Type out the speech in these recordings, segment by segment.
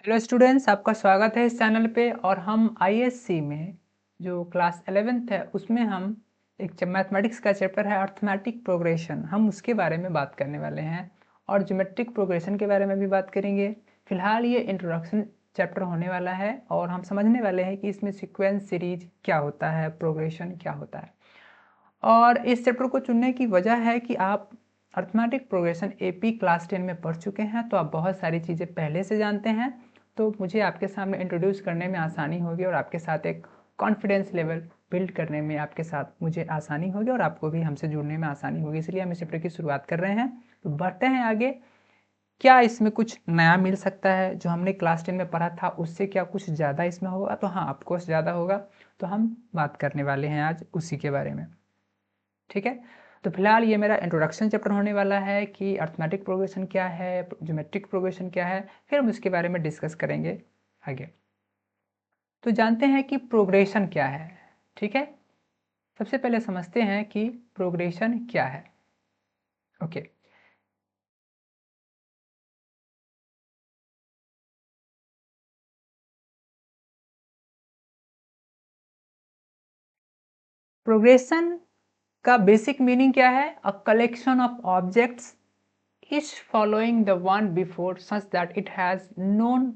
Hello students, आपका स्वागत है इस चैनल पे। और हम आईएससी में जो क्लास 11th है उसमें हम एक मैथमेटिक्स का चैप्टर है अर्थमेटिक प्रोग्रेशन, हम उसके बारे में बात करने वाले हैं और ज्योमेट्रिक प्रोग्रेशन के बारे में भी बात करेंगे। फिलहाल ये इंट्रोडक्शन चैप्टर होने वाला है और हम समझने वाले हैं कि इसमें सीक्वेंस सीरीज क्या होता है, प्रोग्रेशन क्या होता है। और इस चैप्टर को चुनने की वजह है कि आप अर्थमेटिक प्रोग्रेशन एपी क्लास 10 में पढ़ चुके हैं, तो आप बहुत सारी चीज़ें पहले से जानते हैं। तो मुझे आपके सामने इंट्रोड्यूस करने में आसानी होगी और आपके साथ एक कॉन्फिडेंस लेवल बिल्ड करने में आपके साथ मुझे आसानी होगी और आपको भी हमसे जुड़ने में आसानी होगी, इसलिए हम इस चैप्टर की शुरुआत कर रहे हैं। तो बढ़ते हैं आगे। क्या इसमें कुछ नया मिल सकता है? जो हमने क्लास 10 में पढ़ा था उससे क्या कुछ ज़्यादा इसमें होगा? तो हाँ, ऑफकोर्स ज़्यादा होगा। तो हम बात करने वाले हैं आज उसी के बारे में। ठीक है, तो फिलहाल ये मेरा इंट्रोडक्शन चैप्टर होने वाला है कि अर्थमेटिक प्रोग्रेशन क्या है, ज्योमेट्रिक प्रोग्रेशन क्या है, फिर हम उसके बारे में डिस्कस करेंगे आगे। तो जानते हैं कि प्रोग्रेशन क्या है। ठीक है, सबसे पहले समझते हैं कि प्रोग्रेशन क्या है। ओके, प्रोग्रेशन का बेसिक मीनिंग क्या है? A collection of objects is following the one before such that it has known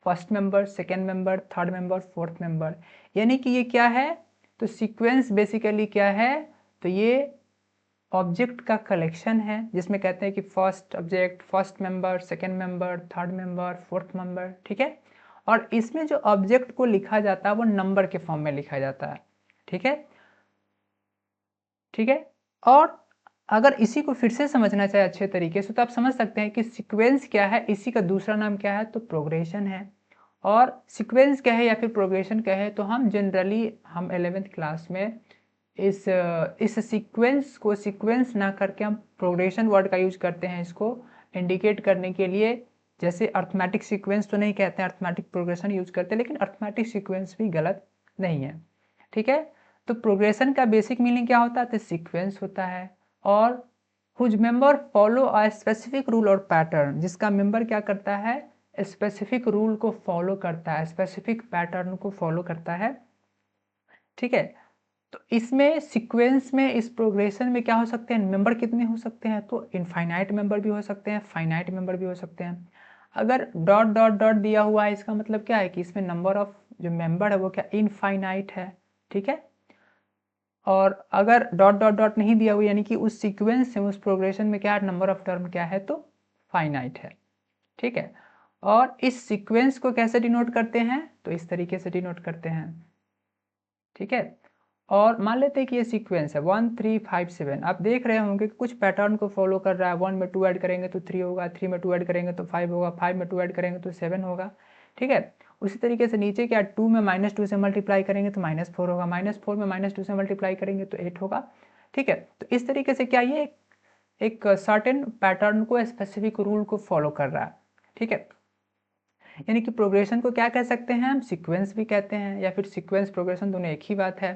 first member, second member, third member, fourth member. यानी कि ये क्या है? तो सीक्वेंस बेसिकली क्या है? तो ये ऑब्जेक्ट का कलेक्शन है जिसमें कहते हैं कि first object, first member, second member, third member, fourth member. ठीक है, और इसमें जो ऑब्जेक्ट को लिखा जाता है वो नंबर के फॉर्म में लिखा जाता है। ठीक है, ठीक है। और अगर इसी को फिर से समझना चाहे अच्छे तरीके से तो आप समझ सकते हैं कि सीक्वेंस क्या है, इसी का दूसरा नाम क्या है? तो प्रोग्रेशन है। और सीक्वेंस क्या है या फिर प्रोग्रेशन क्या है? तो हम जनरली हम 11th क्लास में इस सीक्वेंस को सीक्वेंस ना करके हम प्रोग्रेशन वर्ड का यूज करते हैं इसको इंडिकेट करने के लिए। जैसे अर्थमेटिक सीक्वेंस तो नहीं कहते हैं, अर्थमेटिक प्रोग्रेशन यूज करते हैं, लेकिन अर्थमेटिक सीक्वेंस भी गलत नहीं है। ठीक है, तो प्रोग्रेशन का बेसिक मीनिंग क्या होता है? तो सीक्वेंस होता है। और whose member follow a specific rule और पैटर्न, जिसका मेंबर क्या करता है? स्पेसिफिक रूल को फॉलो करता है, स्पेसिफिक पैटर्न को फॉलो करता है। ठीक है, तो इसमें सीक्वेंस में इस प्रोग्रेशन में क्या हो सकते हैं? मेंबर कितने हो सकते हैं? तो इनफाइनाइट मेंबर भी हो सकते हैं, फाइनाइट मेंबर भी हो सकते हैं। अगर डॉट डॉट डॉट दिया हुआ है इसका मतलब क्या है कि इसमें नंबर ऑफ जो मेंबर है वो क्या इनफाइनाइट है। ठीक है, और अगर डॉट डॉट डॉट नहीं दिया हुआ यानी कि उस सीक्वेंस में, उस प्रोग्रेशन में क्या नंबर ऑफ टर्म क्या है? तो फाइनाइट है। ठीक है, और इस सीक्वेंस को कैसे डिनोट करते हैं? तो इस तरीके से डिनोट करते हैं। ठीक है, और मान लेते हैं कि ये सीक्वेंस है 1 3 5 7। आप देख रहे होंगे कि कुछ पैटर्न को फॉलो कर रहा है। 1 में 2 ऐड करेंगे तो 3 होगा, 3 में 2 ऐड करेंगे तो 5 होगा, 5 में 2 ऐड करेंगे तो 7 होगा। ठीक है, उसी तरीके से नीचे क्या 2 में -2 से मल्टीप्लाई करेंगे तो -4 होगा, -4 में -2 से मल्टीप्लाई करेंगे तो 8 होगा। ठीक है, तो इस तरीके से क्या ये एक सर्टेन पैटर्न को, स्पेसिफिक रूल को फॉलो कर रहा है। ठीक है, यानी कि प्रोग्रेशन को क्या कह सकते हैं? हम सीक्वेंस भी कहते हैं या फिर सीक्वेंस प्रोग्रेशन, दोनों एक ही बात है।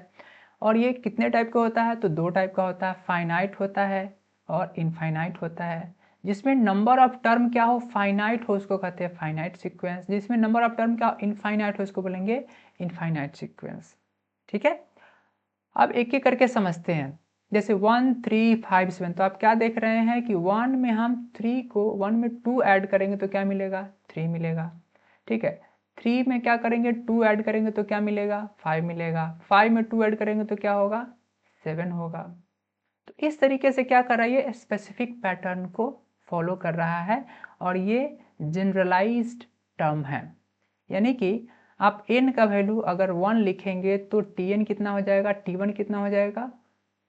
और ये कितने टाइप का होता है? तो दो टाइप का होता है, फाइनाइट होता है और इनफाइनाइट होता है। जिसमें नंबर ऑफ टर्म क्या हो, फाइनाइट हो, उसको कहते हैं फाइनाइट सीक्वेंस। जिसमें नंबर ऑफ टर्म क्या इनफाइनाइट हो, उसको बोलेंगे इनफाइनाइट सीक्वेंस। ठीक है, अब एक एक करके समझते हैं। जैसे 1 3 5 7, तो आप क्या देख रहे हैं कि 1 में हम 3 को 1 में 2 ऐड करेंगे तो क्या मिलेगा? 3 मिलेगा। ठीक है, 3 में क्या करेंगे? 2 ऐड करेंगे तो क्या मिलेगा? 5 मिलेगा। 5 में 2 ऐड करेंगे तो क्या होगा? 7 होगा। तो इस तरीके से क्या कर रहा है? ये स्पेसिफिक पैटर्न को फॉलो कर रहा है और ये जनरलाइज्ड टर्म है। यानी कि आप n का वैल्यू अगर 1 लिखेंगे तो tn कितना हो जाएगा? t1 कितना हो जाएगा?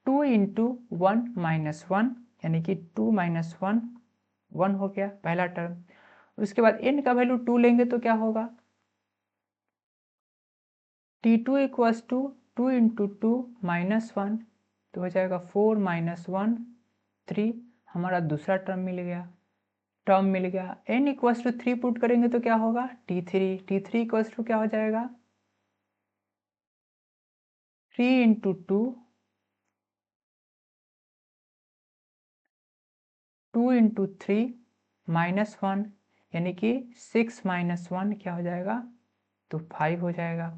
2 इंटू 1 माइनस 1, यानी कि 2 माइनस 1 1 हो गया पहला टर्म। उसके बाद n का वैल्यू 2 लेंगे तो क्या होगा? t2 equals to 2 into 2 minus 1, तो हो जाएगा 4 माइनस 1 3, हमारा दूसरा टर्म मिल गया। n इक्वल्स टू 3 पुट करेंगे तो क्या होगा? t3 इक्वल्स टू क्या हो जाएगा? 3 इंटू 2 2 इंटू 3 माइनस 1, यानी कि 6 माइनस 1 क्या हो जाएगा, तो 5 हो जाएगा।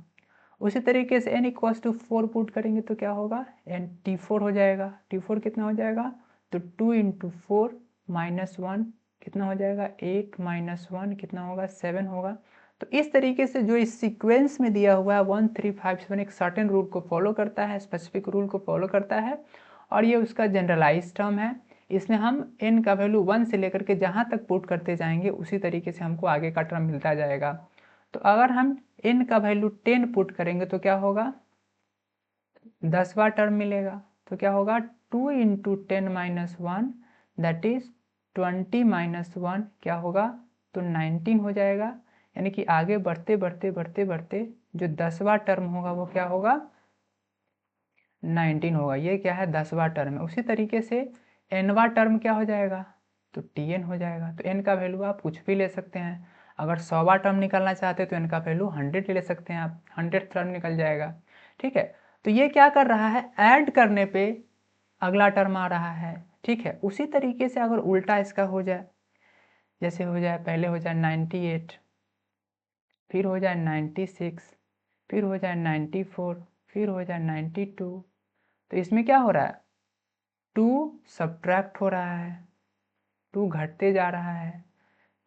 उसी तरीके से n इक्वल्स टू 4 पुट करेंगे तो क्या होगा, n t4 हो जाएगा। t4 कितना हो जाएगा, तो 2 इंटू 4 माइनस 1 कितना हो जाएगा, 8 माइनस 1 कितना होगा, 7 होगा। तो इस तरीके से जो इस सीक्वेंस में दिया हुआ है 1 3 5 7 एक सर्टेन रूल को फॉलो करता है, स्पेसिफिक रूल को फॉलो करता है, और ये उसका जनरलाइज टर्म है। इसमें हम n का वैल्यू 1 से लेकर के जहाँ तक पुट करते जाएंगे उसी तरीके से हमको आगे का टर्म मिलता जाएगा। तो अगर हम n का वैल्यू 10 पुट करेंगे तो क्या होगा, 10वां टर्म मिलेगा। तो क्या होगा, 2 into 10 minus 1 that is 20 minus 1 क्या होगा, तो 19 हो जाएगा। यानी कि आगे बढ़ते बढ़ते बढ़ते बढ़ते जो 10वां टर्म होगा वो क्या होगा, 19 होगा। ये क्या है, 10वां टर्म है। उसी तरीके से nवां टर्म क्या हो जाएगा, तो tn हो जाएगा। तो n का वैल्यू आप कुछ भी ले सकते हैं। अगर 100वां टर्म निकालना चाहते हैं तो n का वैल्यू 100 ले सकते हैं आप, 100th टर्म निकल जाएगा। ठीक है, तो ये क्या कर रहा है, ऐड करने पे अगला टर्म आ रहा है। ठीक है, उसी तरीके से अगर उल्टा इसका हो जाए, जैसे हो जाए पहले हो जाए 98, फिर हो जाए 96, फिर हो जाए 94, फिर हो जाए 92, तो इसमें क्या हो रहा है, 2 सब्ट्रैक्ट हो रहा है, 2 घटते जा रहा है।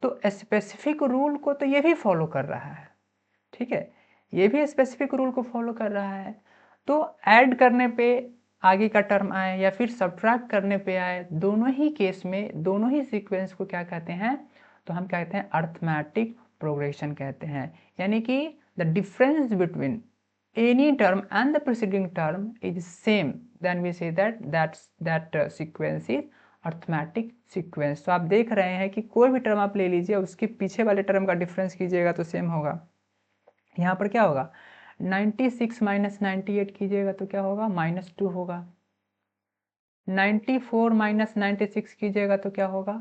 तो स्पेसिफिक रूल को तो ये भी फॉलो कर रहा है। ठीक है, ये भी स्पेसिफिक रूल को फॉलो कर रहा है। तो ऐड करने पे आगे का टर्म आए या फिर सब्ट्रैक्ट करने पे आए, दोनों ही केस में दोनों ही सीक्वेंस को क्या कहते हैं, तो हम कहते हैं अर्थमेटिक प्रोग्रेशन कहते हैं। यानी कि the difference between any term and the preceding term is same, then we say that sequence is arithmetic sequence. तो आप देख रहे हैं कि कोई भी टर्म आप ले लीजिए, उसके पीछे वाले टर्म का डिफरेंस कीजिएगा तो सेम होगा। यहाँ पर क्या होगा, 96 माइनस 98 कीजिएगा तो क्या होगा, -2 होगा। 94 माइनस 96 कीजिएगा तो क्या होगा,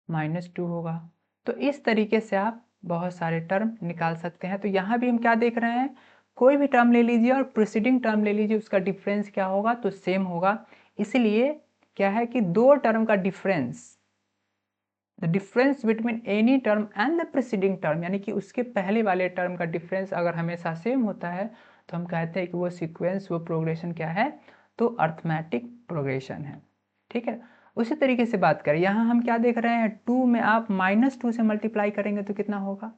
-2 होगा। तो इस तरीके से आप बहुत सारे टर्म निकाल सकते हैं। तो यहाँ भी हम क्या देख रहे हैं, कोई भी टर्म ले लीजिए और प्रीसीडिंग टर्म ले लीजिए, उसका डिफरेंस क्या होगा, तो सेम होगा। इसलिए क्या है कि दो टर्म का difference, the difference between any term and the preceding term, यानी कि उसके पहले वाले टर्म का डिफरेंस अगर हमेशा सेम होता है तो हम कहते हैं कि वो सीक्वेंस, वो प्रोग्रेशन क्या है, तो अर्थमेटिक प्रोग्रेशन है। ठीक है, उसी तरीके से बात करें, यहाँ हम क्या देख रहे हैं, 2 में आप -2 से मल्टीप्लाई करेंगे तो कितना होगा,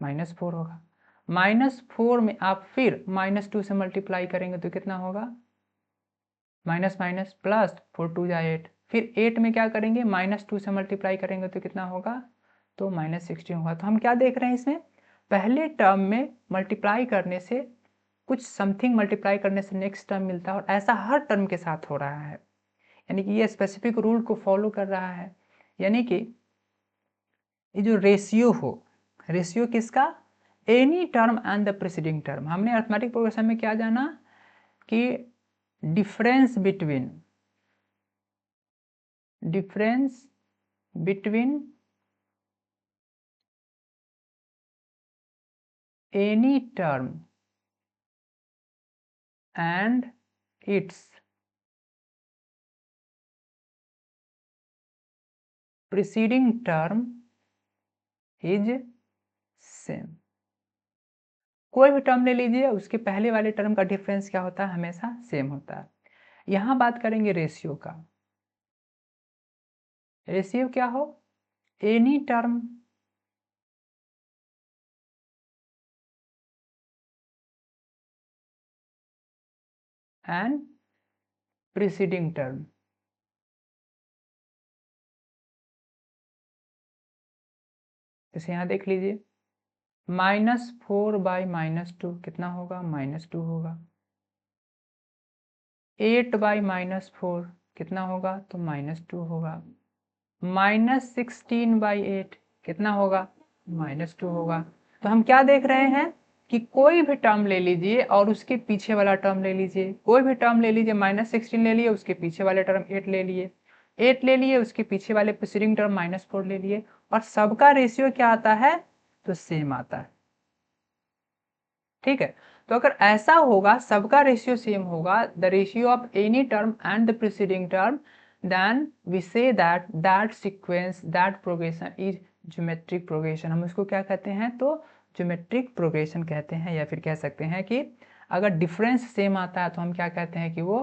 -4 होगा। -4 में आप फिर -2 से मल्टीप्लाई करेंगे तो कितना होगा, माइनस माइनस प्लस, 4 2 जा 8, फिर 8 में क्या करेंगे, -2 से मल्टीप्लाई करेंगे तो कितना होगा, तो -16 होगा। तो हम क्या देख रहे हैं इसमें, पहले टर्म में मल्टीप्लाई करने से कुछ समथिंग मल्टीप्लाई करने से नेक्स्ट टर्म मिलता है, और ऐसा हर टर्म के साथ हो रहा है। यानी कि ये स्पेसिफिक रूल को फॉलो कर रहा है। यानी कि ये जो रेशियो हो, रेशियो किसका, any term and the preceding term. हमने अर्थमेटिक प्रोग्रेशन में क्या जाना कि difference between any term and its preceding term is same। कोई भी टर्म ले लीजिए, उसके पहले वाले टर्म का डिफरेंस क्या होता है, हमेशा सेम होता है। यहां बात करेंगे रेशियो का। रेशियो क्या हो, any term and preceding term. जैसे यहां देख लीजिए, -4 बाई -2 कितना होगा, -2 होगा। 8 बाई -4 कितना होगा, तो -2 होगा। -16 बाई 8 कितना होगा, -2 होगा। तो हम क्या देख रहे हैं कि कोई भी टर्म ले लीजिए और उसके पीछे वाला टर्म ले लीजिए, कोई भी टर्म ले लीजिए, -16 ले लिए, उसके पीछे वाले टर्म 8 ले लिए, 8 ले लिए, उसके पीछे वाले प्रीसीडिंग टर्म -4 ले लिए, और सबका रेशियो क्या आता है, तो सेम आता है। ठीक है, तो अगर ऐसा होगा, सबका रेशियो सेम होगा, the ratio of any term and the preceding term then we say that sequence, that progression is geometric progression. हम उसको क्या कहते हैं, तो geometric progression कहते हैं, या फिर कह सकते हैं कि अगर डिफरेंस सेम आता है तो हम क्या कहते हैं कि वो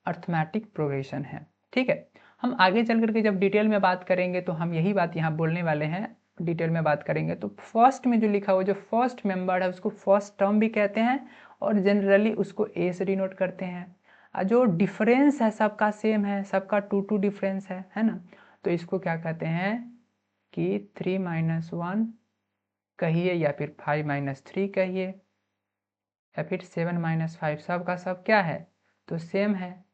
अर्थमेटिक प्रोग्रेशन है. ठीक है, हम आगे चल करके जब डिटेल में बात करेंगे तो हम यही बात यहाँ बोलने वाले हैं. डिटेल में बात करेंगे तो फर्स्ट में जो लिखा हुआ, जो फर्स्ट मेंबर है उसको फर्स्ट टर्म भी कहते हैं और जनरली उसको ए से डिनोट करते हैं. जो डिफरेंस है सबका सेम है, सबका 2 डिफरेंस है ना, तो इसको क्या कहते हैं कि 3-1 कहिए, या फिर 5-3 कहिए, या फिर 7-5, सब का सब क्या है, तो सेम है,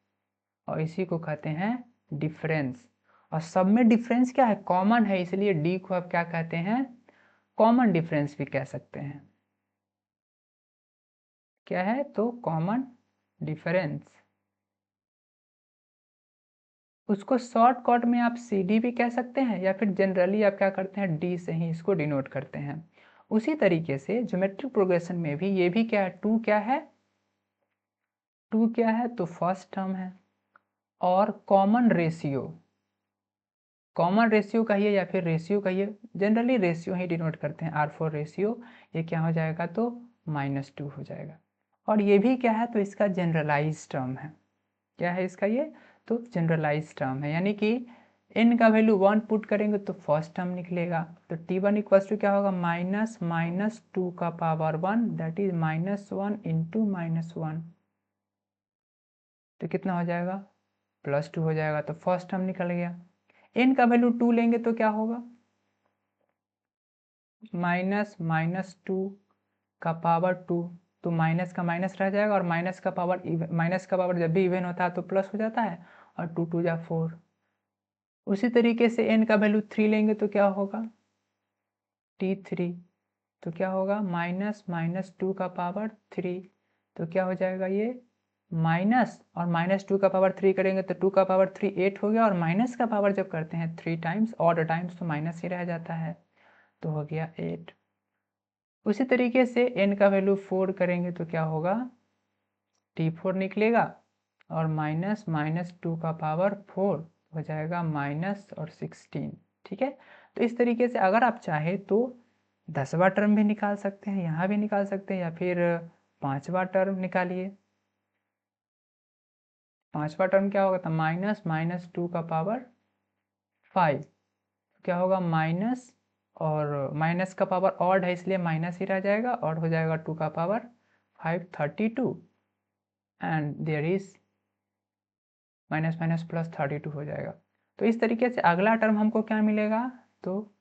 और इसी को कहते हैं डिफरेंस. और सब में डिफरेंस क्या है, कॉमन है, इसलिए डी को आप क्या कहते हैं, कॉमन डिफरेंस भी कह सकते हैं. क्या है, तो कॉमन डिफरेंस. उसको शॉर्टकट में आप सी डी भी कह सकते हैं, या फिर जनरली आप क्या करते हैं, डी से ही इसको डिनोट करते हैं. उसी तरीके से ज्योमेट्रिक प्रोग्रेशन में भी ये भी क्या है, 2 क्या है, 2 क्या है, तो फर्स्ट टर्म है. और कॉमन रेशियो, कॉमन रेशियो कहिए या फिर रेशियो कहिए, जनरली रेशियो ही डिनोट करते हैं, R4 रेशियो, ये क्या हो जाएगा, तो -2 हो जाएगा. और ये भी क्या है, तो इसका जनरलाइज टर्म है. क्या है इसका ये, तो जनरलाइज टर्म है, यानी कि n का वैल्यू 1 पुट करेंगे तो फर्स्ट टर्म निकलेगा. तो t1 इक्वल्स टू क्या होगा, -2 का पावर 1, दैट इज -1 इंटू -1, तो कितना हो जाएगा, +2 हो जाएगा. तो फर्स्ट टर्म निकल गया. n का वैल्यू 2 लेंगे तो क्या होगा, -2 का पावर 2, तो माइनस का माइनस रह जाएगा, और माइनस का पावर जब भी इवन होता है तो प्लस हो जाता है, और 2 जा 4. उसी तरीके से n का वैल्यू 3 लेंगे तो क्या होगा, t3, तो क्या होगा, -2 का पावर 3, तो क्या हो जाएगा ये माइनस, और -2 का पावर 3 करेंगे तो 2 का पावर 3 8 हो गया, और माइनस का पावर जब करते हैं 3 टाइम्स ऑड टाइम्स तो माइनस ही रह जाता है, तो हो गया 8. उसी तरीके से n का वैल्यू 4 करेंगे तो क्या होगा, t4 निकलेगा, और -2 का पावर 4 हो जाएगा -16. ठीक है, तो इस तरीके से अगर आप चाहे तो 10वां टर्म भी निकाल सकते हैं, यहाँ भी निकाल सकते हैं, या फिर 5वां टर्म निकालिए. 5वां टर्म क्या होगा, था -2 का पावर 5, क्या होगा माइनस, और माइनस का पावर ऑड है इसलिए माइनस ही रह जाएगा, और हो जाएगा 2 का पावर 5 32, एंड देयर इज -+32 हो जाएगा. तो इस तरीके से अगला टर्म हमको क्या मिलेगा, तो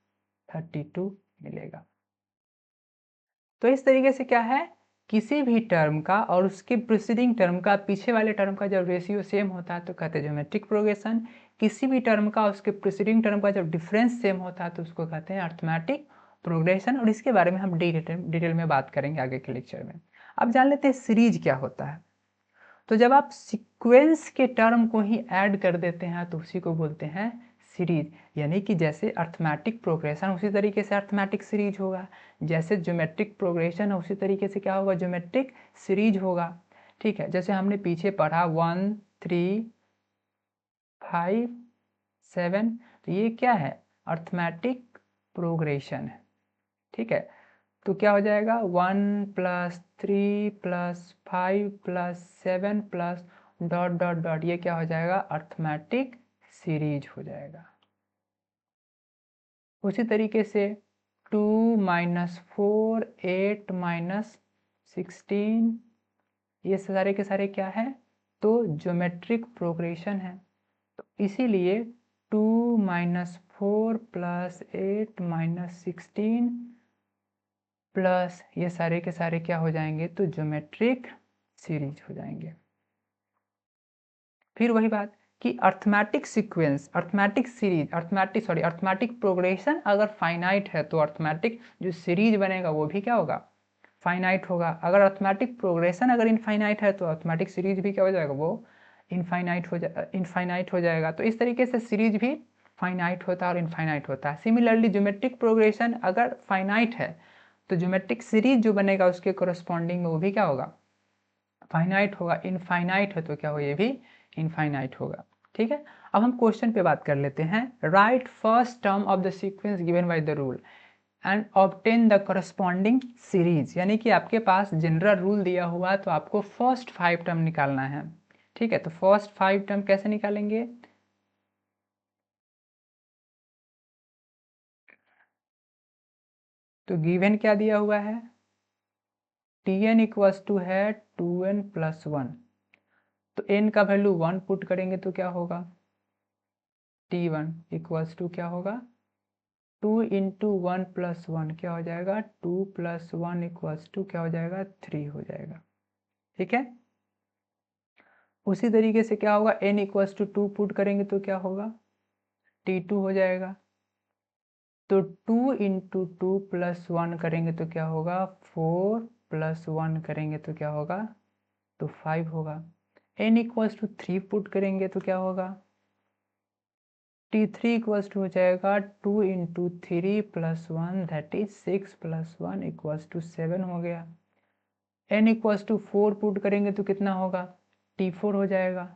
32 मिलेगा. तो इस तरीके से क्या है, किसी भी टर्म का और उसके प्रीसीडिंग टर्म का पीछे वाले टर्म का जब रेशियो सेम होता है तो कहते हैं ज्योमेट्रिक प्रोग्रेशन. किसी भी टर्म का उसके प्रीसीडिंग टर्म का जब डिफरेंस सेम होता है तो उसको कहते हैं अर्थमेटिक प्रोग्रेशन. और इसके बारे में हम डिटेल में बात करेंगे आगे के लेक्चर में. अब जान लेते हैं सीरीज क्या होता है. तो जब आप सीक्वेंस के टर्म को ही ऐड कर देते हैं तो उसी को बोलते हैं सीरीज. यानी कि जैसे अर्थमेटिक प्रोग्रेशन उसी तरीके से अर्थमेटिक सीरीज होगा, जैसे ज्योमेट्रिक प्रोग्रेशन है उसी तरीके से क्या होगा, ज्योमेट्रिक सीरीज होगा. ठीक है, जैसे हमने पीछे पढ़ा 1 3 5 7, तो ये क्या है, अर्थमेटिक प्रोग्रेशन है. ठीक है, तो क्या हो जाएगा, 1 + 3 + 5 + 7 प्लस डॉट डॉट डॉट, ये क्या हो जाएगा, अर्थमेटिक सीरीज हो जाएगा. उसी तरीके से 2 - 4 8 - 16, ये सारे के सारे क्या है, तो ज्योमेट्रिक प्रोग्रेशन है. तो इसीलिए 2 - 4 + 8 - 16 प्लस ये सारे के सारे क्या हो जाएंगे, तो ज्योमेट्रिक सीरीज हो जाएंगे. फिर वही बात कि arithmetic sequence, arithmetic series, arithmetic progression अगर फाइनाइट है तो अर्थमेटिक जो सीरीज बनेगा वो भी क्या होगा, फाइनाइट होगा. अगर अर्थमेटिक प्रोग्रेशन अगर इनफाइनाइट है तो अर्थमेटिक सीरीज भी क्या हो जाएगा, वो इनफाइनाइट हो जाएगा. तो इस तरीके से सीरीज भी फाइनाइट होता है और इनफाइनाइट होता है. सिमिलरली ज्योमेट्रिक प्रोग्रेशन अगर फाइनाइट है तो ज्योमेट्रिक सीरीज जो बनेगा उसके कोरस्पॉन्डिंग में वो भी क्या होगा, फाइनाइट होगा. इनफाइनाइट है तो क्या हो, ये भी इनफाइनाइट होगा. ठीक है, अब हम क्वेश्चन पे बात कर लेते हैं। Right first term of the sequence given by the rule and obtain the corresponding series, यानी कि आपके पास जनरल रूल दिया हुआ है तो आपको फर्स्ट 5 टर्म निकालना है। ठीक है, तो फर्स्ट 5 टर्म कैसे निकालेंगे? तो गिवन क्या दिया हुआ है? Tn इक्वल्स टू है 2n प्लस 1, तो n का वैल्यू 1 पुट करेंगे तो क्या होगा? T1 इक्वल्स टू क्या होगा? 2 इंटू 1 प्लस 1 क्या हो जाएगा? 2 प्लस 1 इक्वल्स टू क्या हो जाएगा? 3 हो जाएगा। ठीक है, उसी तरीके से क्या होगा? n इक्वल्स टू 2 पुट करेंगे तो क्या होगा? T2 हो जाएगा। तो 2 इंटू 2 प्लस 1 करेंगे तो क्या होगा? 4 प्लस 1 करेंगे तो क्या होगा? तो 5 होगा। n इक्वल्स टू 3 पुट करेंगे तो क्या होगा? T3 इक्वल्स टू हो जाएगा 2 into 3 plus 1 that is 6 plus 1 equals to 7 हो गया। n इक्वल्स टू 4 पुट करेंगे तो कितना होगा? T4 हो जाएगा।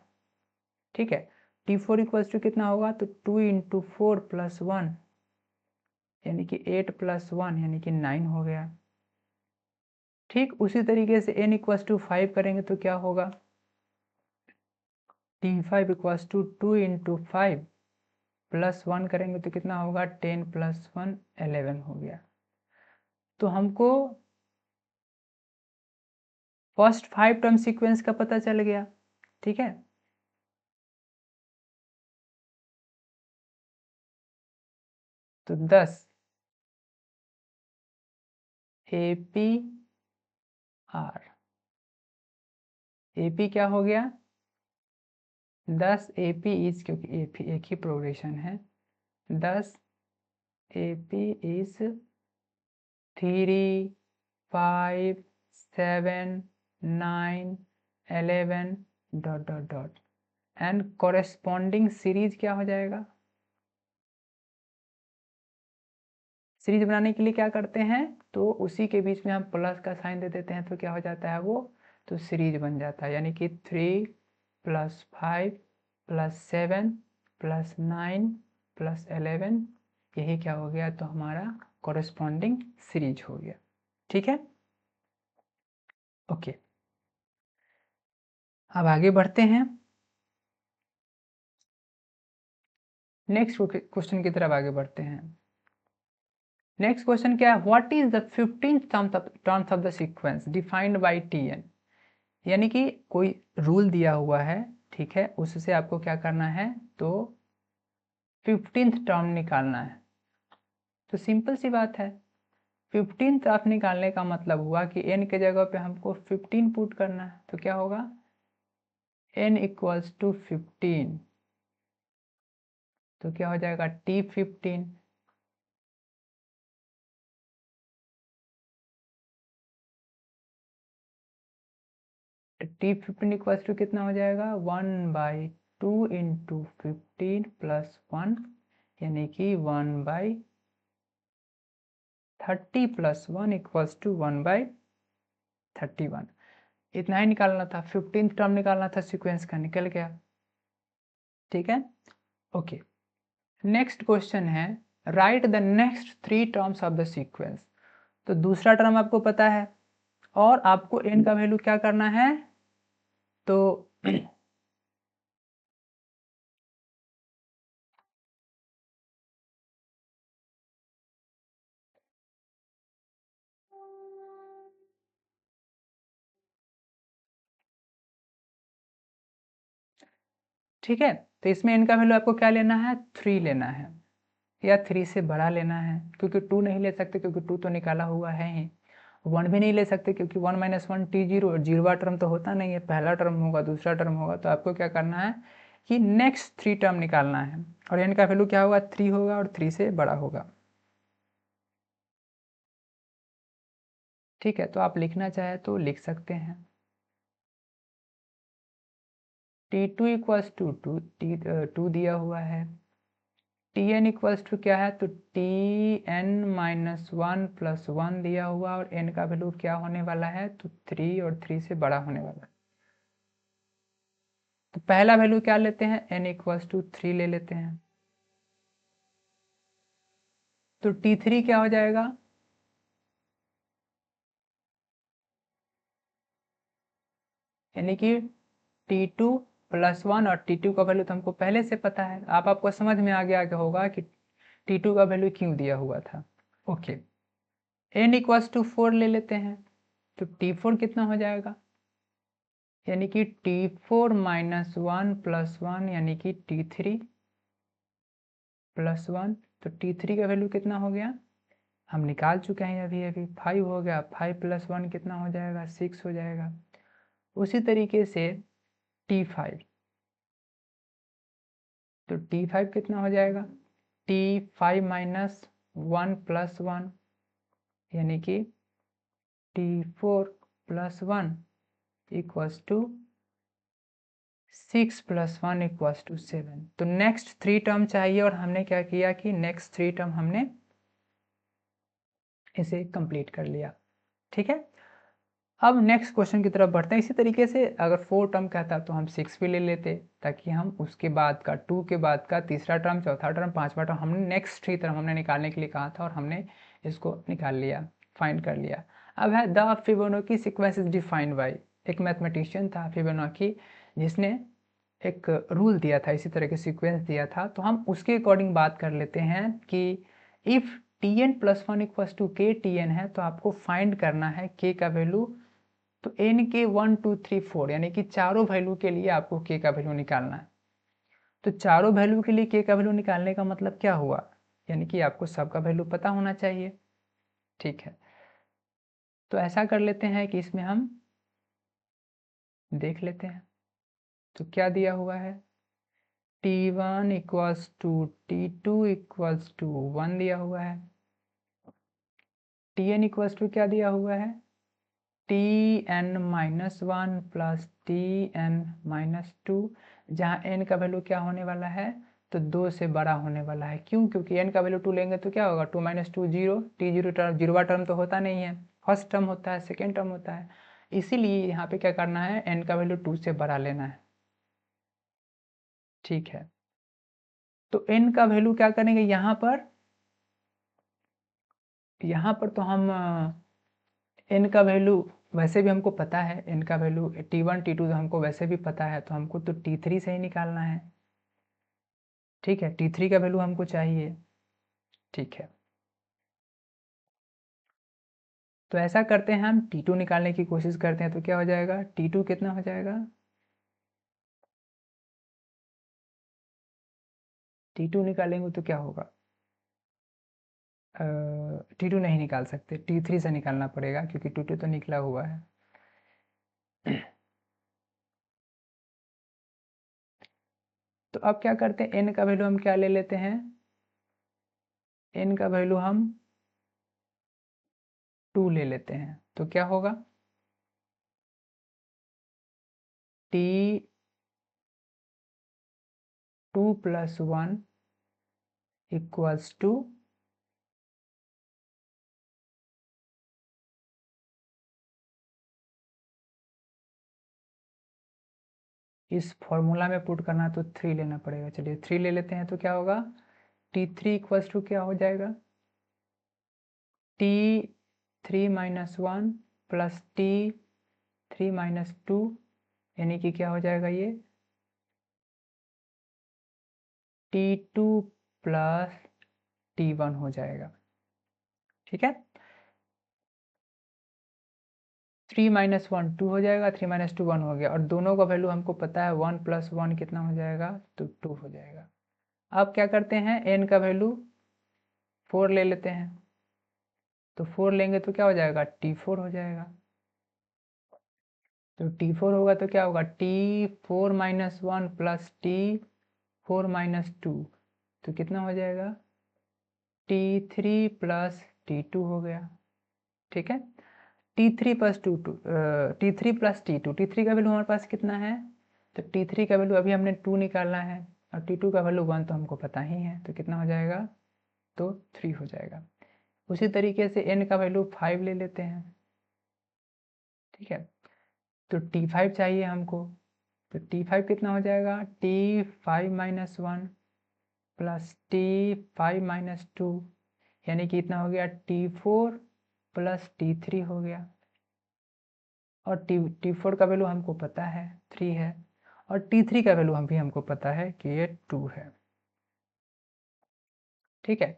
ठीक है, T4 इक्वल्स टू कितना होगा? तो 2 इंटू 4 प्लस 1 यानी कि 8 प्लस 1 यानी कि 9 हो गया। ठीक उसी तरीके से n इक्वल्स टू 5 करेंगे तो क्या होगा? T5 equals to 2 into 5 plus 1 करेंगे तो कितना होगा? 10 प्लस 1 11 हो गया। तो हमको फर्स्ट 5 टर्म सीक्वेंस का पता चल गया। ठीक है, तो 10 AP R, AP क्या हो गया? 10 AP इज, क्योंकि AP एक ही प्रोग्रेशन है, 10 AP is 3 5 7 9 11 dot dot dot and corresponding series क्या हो जाएगा? सीरीज बनाने के लिए क्या करते हैं? तो उसी के बीच में हम प्लस का साइन दे देते हैं तो क्या हो जाता है वो? तो सीरीज बन जाता है, यानी कि 3 प्लस 5 प्लस 7 प्लस 9 प्लस 11, यही क्या हो गया? तो हमारा कॉरेस्पॉन्डिंग सीरीज हो गया। ठीक है, ओके, अब आगे बढ़ते हैं। नेक्स्ट क्वेश्चन की तरफ आगे बढ़ते हैं। नेक्स्ट क्वेश्चन क्या है? What is the 15th terms of the sequence defined by Tn, यानी कि कोई रूल दिया हुआ है, ठीक है, उससे आपको क्या करना है? तो 15th टर्म निकालना है। तो सिंपल सी बात है, 15th आप निकालने का मतलब हुआ कि n के जगह पे हमको 15 पुट करना है, तो क्या होगा? n इक्वल्स टू 15, तो क्या हो जाएगा? T15। T15 इक्वल्स टू कितना हो जाएगा? 1/2 इंटू 15 प्लस 1 यानी कि 1/30 प्लस 1 इक्वल्स टू 1/31। इतना ही निकालना था, 15th टर्म निकालना था सीक्वेंस का, निकल गया। ठीक है, ओके, नेक्स्ट क्वेश्चन है right the next 3 terms of the sequence. तो दूसरा टर्म आपको पता है और आपको n का वैल्यू क्या करना है? तो ठीक है, तो इसमें n का वैल्यू आपको क्या लेना है? 3 लेना है, या 3 से बड़ा लेना है, क्योंकि 2 नहीं ले सकते क्योंकि 2 तो निकाला हुआ है ही। 1 भी नहीं ले सकते क्योंकि 1 - 1 T0, जीरोवा टर्म तो होता नहीं है, पहला टर्म होगा दूसरा टर्म होगा। तो आपको क्या करना है कि नेक्स्ट 3 टर्म निकालना है, और n का वैल्यू क्या होगा? 3 होगा और 3 से बड़ा होगा। ठीक है, तो आप लिखना चाहे तो लिख सकते हैं। T2 इक्वल्स टू 2 दिया हुआ है, Tn इक्वल्स टू क्या है? तो Tn-1 प्लस 1 दिया हुआ, और n का वैल्यू क्या होने वाला है? तो 3 और 3 से बड़ा होने वाला है। तो पहला वैल्यू क्या लेते हैं, n इक्वल्स टू 3 ले लेते हैं। तो T3 क्या हो जाएगा, यानी कि T2 प्लस 1, और T2 का वैल्यू तो हमको पहले से पता है। आपको समझ में आ गया होगा कि T2 का वैल्यू क्यों दिया हुआ था। ओके, n इक्वल्स टू 4 ले लेते हैं। तो T4 कितना हो जाएगा, यानी कि T4 माइनस 1 प्लस 1, यानी कि T3 प्लस 1। तो T3 का वैल्यू कितना हो गया, हम निकाल चुके हैं अभी अभी, 5 हो गया। 5 प्लस 1 कितना हो जाएगा, 6 हो जाएगा। उसी तरीके से T5, तो T5 कितना हो जाएगा, T5 माइनस 1 प्लस 1, यानी कि T4 plus 1 equals to 6 plus 1 equals to 7। तो नेक्स्ट 3 टर्म चाहिए, और हमने क्या किया कि नेक्स्ट 3 टर्म हमने इसे कंप्लीट कर लिया। ठीक है, अब नेक्स्ट क्वेश्चन की तरफ बढ़ते हैं। इसी तरीके से अगर 4 टर्म कहता तो हम 6 भी ले लेते, ताकि हम उसके बाद का 2 के बाद का तीसरा टर्म, चौथा टर्म, पांचवा टर्म, हमने नेक्स्ट 3 टर्म हमने निकालने के लिए कहा था, और हमने इसको निकाल लिया, फाइंड कर लिया। अब है the Fibonacci sequence is defined by, एक मैथमेटिशियन था फिबोनाची, जिसने एक रूल दिया था, इसी तरह के सीक्वेंस दिया था। तो हम उसके अकॉर्डिंग बात कर लेते हैं कि if Tn plus 1 equals to k Tn है, तो आपको फाइंड करना है k का वैल्यू। तो n के 1 2 3 4, यानी कि चारों वैल्यू के लिए आपको k का वैल्यू निकालना है। तो चारों वैल्यू के लिए k का वैल्यू निकालने का मतलब क्या हुआ, यानी कि आपको सबका वैल्यू पता होना चाहिए। ठीक है, तो ऐसा कर लेते हैं कि इसमें हम देख लेते हैं। तो क्या दिया हुआ है, T1 equals to T2 equals to 1 दिया हुआ है। Tn इक्वल्स टू क्या दिया हुआ है, Tn minus 1 plus Tn minus 2, जहाँ n का वैल्यू क्या होने वाला है, तो 2 से बड़ा होने वाला है। क्यों, क्योंकि n का वैल्यू 2 लेंगे तो क्या होगा, 2 माइनस 2 0, T0 टर्म, जीरोवा टर्म तो होता नहीं है, फर्स्ट टर्म होता है, सेकेंड टर्म होता है। इसीलिए यहाँ पे क्या करना है, n का वैल्यू 2 से बड़ा लेना है। ठीक है, तो n का वैल्यू क्या करेंगे, यहाँ पर तो हम n का वैल्यू वैसे भी हमको पता है, n का वैल्यू T1 T2 तो हमको वैसे भी पता है, तो हमको तो T3 से ही निकालना है। ठीक है, T3 का वैल्यू हमको चाहिए। ठीक है, तो ऐसा करते हैं, हम T2 निकालने की कोशिश करते हैं। तो क्या हो जाएगा, T2 कितना हो जाएगा, T2 निकालेंगे तो क्या होगा, T2 नहीं निकाल सकते, T3 से निकालना पड़ेगा, क्योंकि T2 तो निकला हुआ है। तो अब क्या करते हैं, n का वैल्यू हम क्या ले लेते हैं, n का वैल्यू हम 2 ले लेते हैं। तो क्या होगा, T2 प्लस 1 इक्वल्स टू, इस फॉर्मूला में पुट करना तो 3 लेना पड़ेगा। चलिए 3 ले लेते हैं। तो क्या होगा, T3 इक्वल्स टू क्या हो जाएगा, T3 minus 1 plus T3 minus 2, यानी कि क्या हो जाएगा, ये T2 प्लस T1 हो जाएगा। ठीक है, 3 माइनस 1 2 हो जाएगा, 3 माइनस 2 1 हो गया, और दोनों का वैल्यू हमको पता है, 1 प्लस 1 कितना हो जाएगा, तो 2 हो जाएगा। अब क्या करते हैं, n का वैल्यू 4 ले लेते हैं। तो 4 लेंगे तो क्या हो जाएगा, T4 हो जाएगा। तो T4 होगा तो क्या होगा, T4 minus 1 plus T4 minus 2, तो कितना हो जाएगा, T3 प्लस T2 हो गया। ठीक है, T3 plus T3 plus T2, T3 का वैल्यू हमारे पास कितना है, तो T3 का वैल्यू अभी हमने 2 निकालना है, और T2 का वैल्यू 1 तो हमको पता ही है, तो कितना हो जाएगा, तो 3 हो जाएगा। उसी तरीके से n का वैल्यू 5 ले लेते हैं। ठीक है, तो T5 चाहिए हमको। तो T5 कितना हो जाएगा, T5 minus 1 plus T5 minus 2, यानी कि इतना हो गया T4 प्लस T3 हो गया। और T4 का वैल्यू हमको पता है 3 है, और T3 का वैल्यू हमको पता है कि ये 2 है। ठीक है,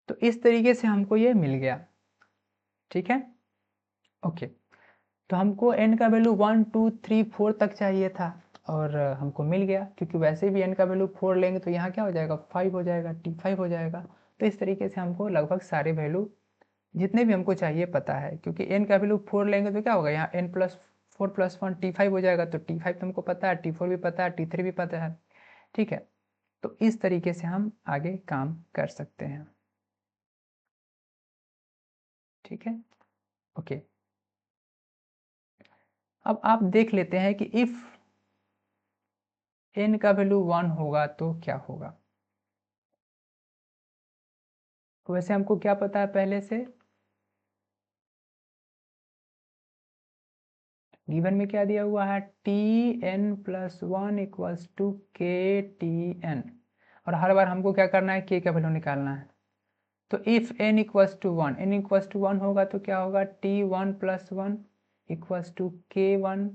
तो इस तरीके से हमको ये मिल गया। ठीक है, ओके। तो हमको n का वैल्यू 1 2 3 4 तक चाहिए था, और हमको मिल गया, क्योंकि वैसे भी n का वैल्यू 4 लेंगे तो यहाँ क्या हो जाएगा, 5 हो जाएगा, T5 हो जाएगा। तो इस तरीके से हमको लगभग सारे वैल्यू जितने भी हमको चाहिए पता है, क्योंकि n का वैल्यू 4 लेंगे तो क्या होगा, यहाँ n प्लस 4 प्लस 1 T5 हो जाएगा। तो T5 तो हमको पता है, T4 भी पता है, T3 भी पता है। ठीक है, तो इस तरीके से हम आगे काम कर सकते हैं। ठीक है, ओके। अब आप देख लेते हैं कि इफ n का वैल्यू 1 होगा तो क्या होगा। तो वैसे हमको क्या पता है पहले से, गिवन में क्या दिया हुआ है, Tn plus 1 equals to KTn, और हर बार हमको क्या करना है, k का वैल्यू निकालना है। तो if n equals to 1, n equals to 1 होगा तो क्या होगा, T1 plus 1 equals to K1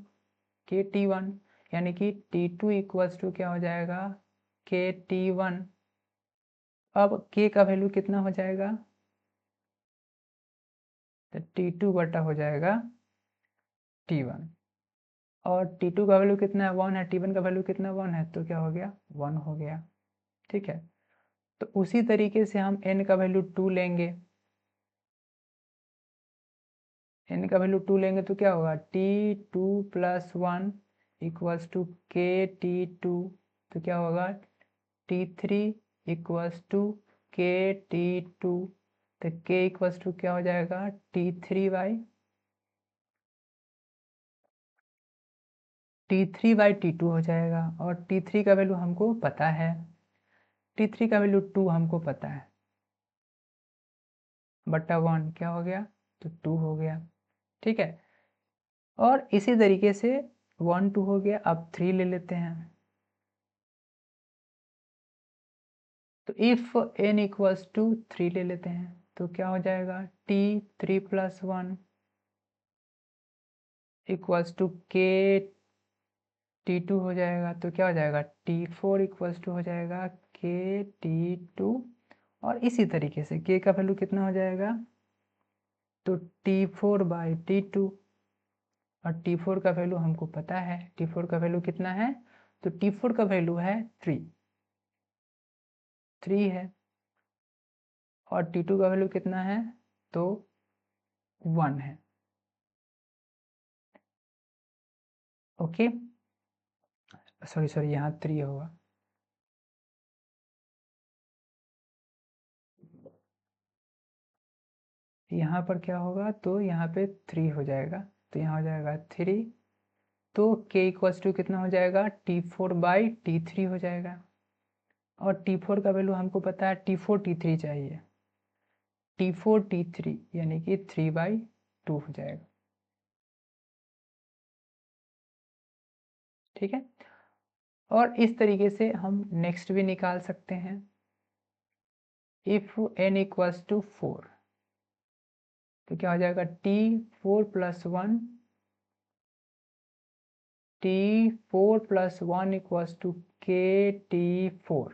KT1, यानी कि T2 इक्वल्स टू क्या हो जाएगा, KT1। अब k का वैल्यू कितना हो जाएगा, तो T2 बटा हो जाएगा T1, और T2 का वैल्यू कितना है, 1 है, T1 का वैल्यू कितना 1 है, तो क्या हो गया, 1 हो गया। ठीक है, तो उसी तरीके से हम n का वैल्यू 2 लेंगे, n का वैल्यू 2 लेंगे तो क्या होगा, T2 plus 1 equals to KT2, तो क्या होगा, T3 इक्वल्स टू KT2, तो k इक्वल्स टू क्या हो जाएगा, T3 बाई T2 हो जाएगा। और T3 का वैल्यू हमको पता है, T3 का वैल्यू 2 हमको पता है, बटा 1 क्या हो गया, तो 2 हो गया। ठीक है, और इसी तरीके से 1 2 हो गया, अब 3 ले लेते हैं। तो इफ n इक्वल्स टू 3 ले लेते हैं तो क्या हो जाएगा, T3 plus 1 equals to K T2 हो जाएगा, तो क्या हो जाएगा, T4 इक्वल्स टू हो जाएगा K T2, और इसी तरीके से k का वैल्यू कितना हो जाएगा, तो T4 बाई T2, और T4 का वैल्यू हमको पता है, T4 का वैल्यू कितना है, तो T4 का वैल्यू है 3 है, और T2 का वैल्यू कितना है, तो 1 है। ओके, सॉरी यहाँ 3 होगा, यहाँ पर क्या होगा, तो यहाँ पे 3 हो जाएगा, तो यहाँ हो जाएगा 3, तो k इक्वल्स टू कितना हो जाएगा, T4 बाई T3 हो जाएगा, और T4 का वैल्यू हमको पता है, T4 T3 चाहिए, T4 T3 यानी कि 3 बाई 2 हो जाएगा। ठीक है, और इस तरीके से हम नेक्स्ट भी निकाल सकते हैं। इफ n इक्वल्स टू 4, तो क्या हो जाएगा, T4 plus 1 T4 plus 1 equals to KT4,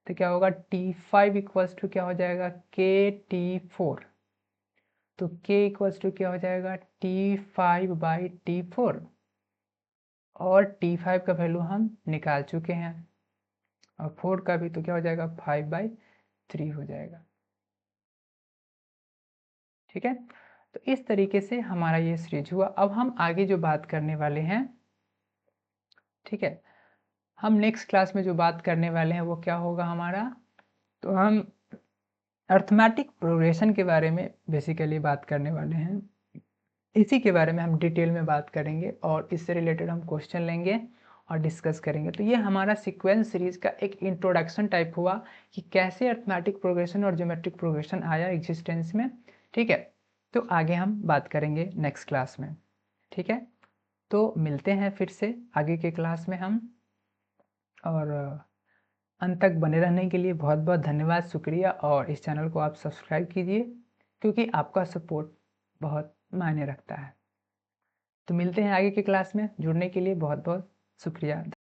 तो क्या होगा, T5 इक्वल्स टू क्या हो जाएगा, KT4, तो k इक्वल्स टू क्या हो जाएगा, T5 बाई T4, और T5 का वैल्यू हम निकाल चुके हैं, और 4 का भी, तो क्या हो जाएगा, 5 बाई 3 हो जाएगा। ठीक है, तो इस तरीके से हमारा ये सीरीज हुआ। अब हम आगे जो बात करने वाले हैं, ठीक है, हम नेक्स्ट क्लास में जो बात करने वाले हैं वो क्या होगा हमारा, तो हम अर्थमेटिक प्रोग्रेशन के बारे में बेसिकली बात करने वाले हैं। इसी के बारे में हम डिटेल में बात करेंगे, और इससे रिलेटेड हम क्वेश्चन लेंगे और डिस्कस करेंगे। तो ये हमारा सीक्वेंस सीरीज का एक इंट्रोडक्शन टाइप हुआ कि कैसे अर्थमेटिक प्रोग्रेशन और ज्योमेट्रिक प्रोग्रेशन आया एग्जिस्टेंस में। ठीक है, तो आगे हम बात करेंगे नेक्स्ट क्लास में। ठीक है, तो मिलते हैं फिर से आगे के क्लास में हम, और अंत तक बने रहने के लिए बहुत बहुत धन्यवाद, शुक्रिया। और इस चैनल को आप सब्सक्राइब कीजिए क्योंकि आपका सपोर्ट बहुत मायने रखता है। तो मिलते हैं आगे की क्लास में, जुड़ने के लिए बहुत बहुत शुक्रिया।